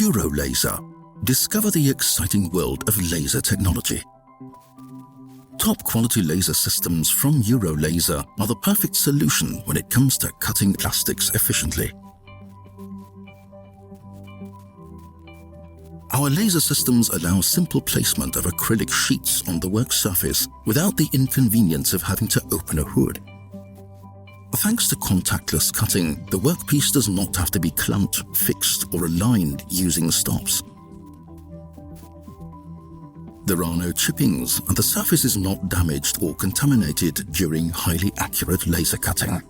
Eurolaser. Discover the exciting world of laser technology. Top-quality laser systems from Eurolaser are the perfect solution when it comes to cutting plastics efficiently. Our laser systems allow simple placement of acrylic sheets on the work surface without the inconvenience of having to open a hood. Thanks to contactless cutting, the workpiece does not have to be clamped, fixed, or aligned using stops. There are no chippings, and the surface is not damaged or contaminated during highly accurate laser cutting.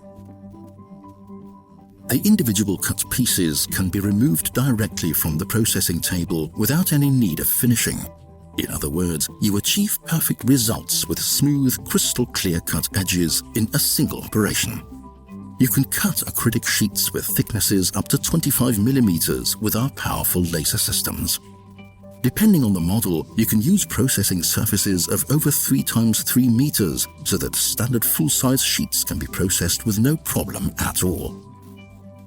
The individual cut pieces can be removed directly from the processing table without any need of finishing. In other words, you achieve perfect results with smooth, crystal-clear cut edges in a single operation. You can cut acrylic sheets with thicknesses up to 25 mm with our powerful laser systems. Depending on the model, you can use processing surfaces of over 3 × 3 meters so that standard full-size sheets can be processed with no problem at all.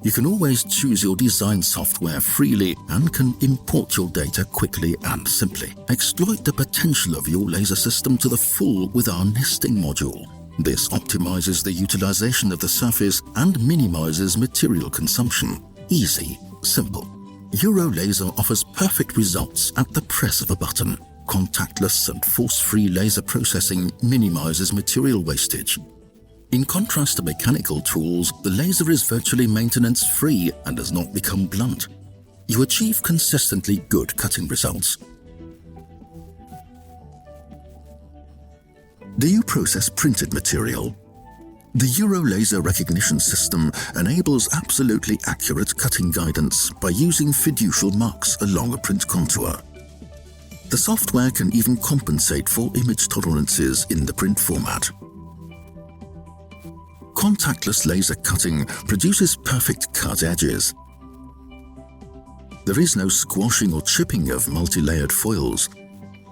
You can always choose your design software freely and can import your data quickly and simply. Exploit the potential of your laser system to the full with our nesting module. This optimizes the utilization of the surface and minimizes material consumption. Easy, simple. Eurolaser offers perfect results at the press of a button. Contactless and force-free laser processing minimizes material wastage. In contrast to mechanical tools, the laser is virtually maintenance-free and does not become blunt. You achieve consistently good cutting results. Do you process printed material? The Eurolaser recognition system enables absolutely accurate cutting guidance by using fiducial marks along a print contour. The software can even compensate for image tolerances in the print format. Contactless laser cutting produces perfect cut edges. There is no squashing or chipping of multi-layered foils.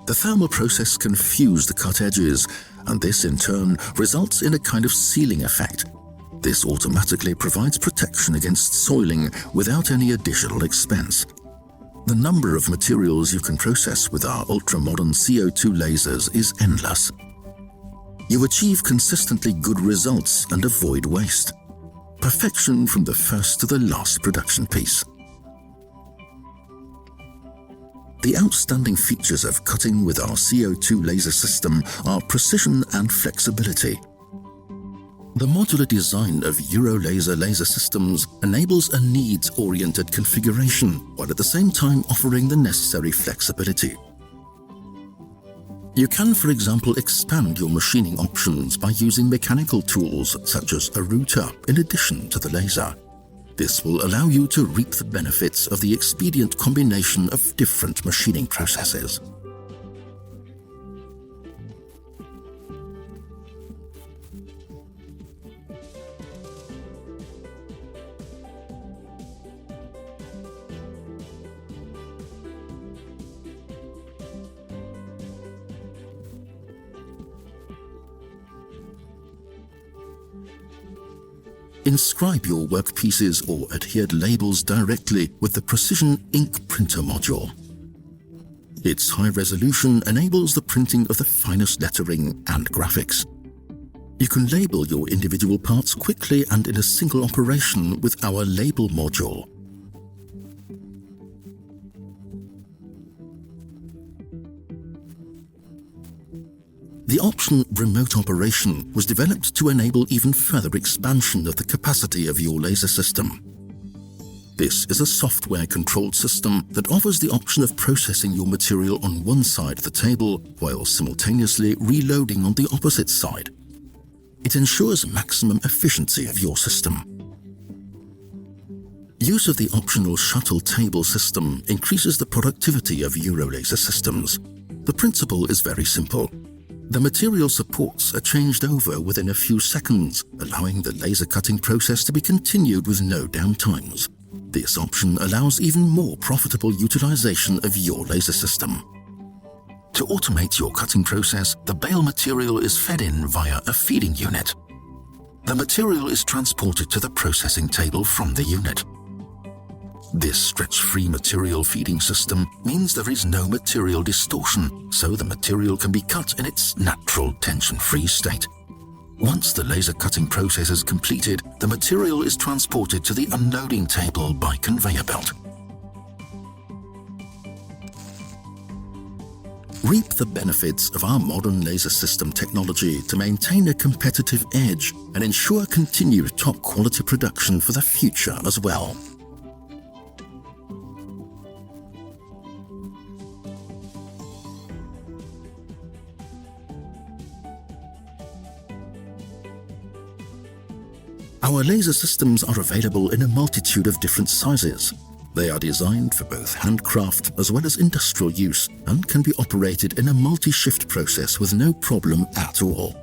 The thermal process can fuse the cut edges, and this in turn results in a kind of sealing effect. This automatically provides protection against soiling without any additional expense. The number of materials you can process with our ultra-modern CO2 lasers is endless. You achieve consistently good results and avoid waste. Perfection from the first to the last production piece. The outstanding features of cutting with our CO2 laser system are precision and flexibility. The modular design of Eurolaser laser systems enables a needs-oriented configuration while at the same time offering the necessary flexibility. You can, for example, expand your machining options by using mechanical tools such as a router in addition to the laser. This will allow you to reap the benefits of the expedient combination of different machining processes. Inscribe your workpieces or adhered labels directly with the Precision Ink Printer module. Its high resolution enables the printing of the finest lettering and graphics. You can label your individual parts quickly and in a single operation with our label module. The option Remote Operation was developed to enable even further expansion of the capacity of your laser system. This is a software-controlled system that offers the option of processing your material on one side of the table while simultaneously reloading on the opposite side. It ensures maximum efficiency of your system. Use of the optional shuttle table system increases the productivity of Eurolaser systems. The principle is very simple. The material supports are changed over within a few seconds, allowing the laser cutting process to be continued with no downtimes. This option allows even more profitable utilization of your laser system. To automate your cutting process, the bale material is fed in via a feeding unit. The material is transported to the processing table from the unit. This stretch-free material feeding system means there is no material distortion, so the material can be cut in its natural tension-free state. Once the laser cutting process is completed, the material is transported to the unloading table by conveyor belt. Reap the benefits of our modern laser system technology to maintain a competitive edge and ensure continued top-quality production for the future as well. Our laser systems are available in a multitude of different sizes. They are designed for both handcraft as well as industrial use and can be operated in a multi-shift process with no problem at all.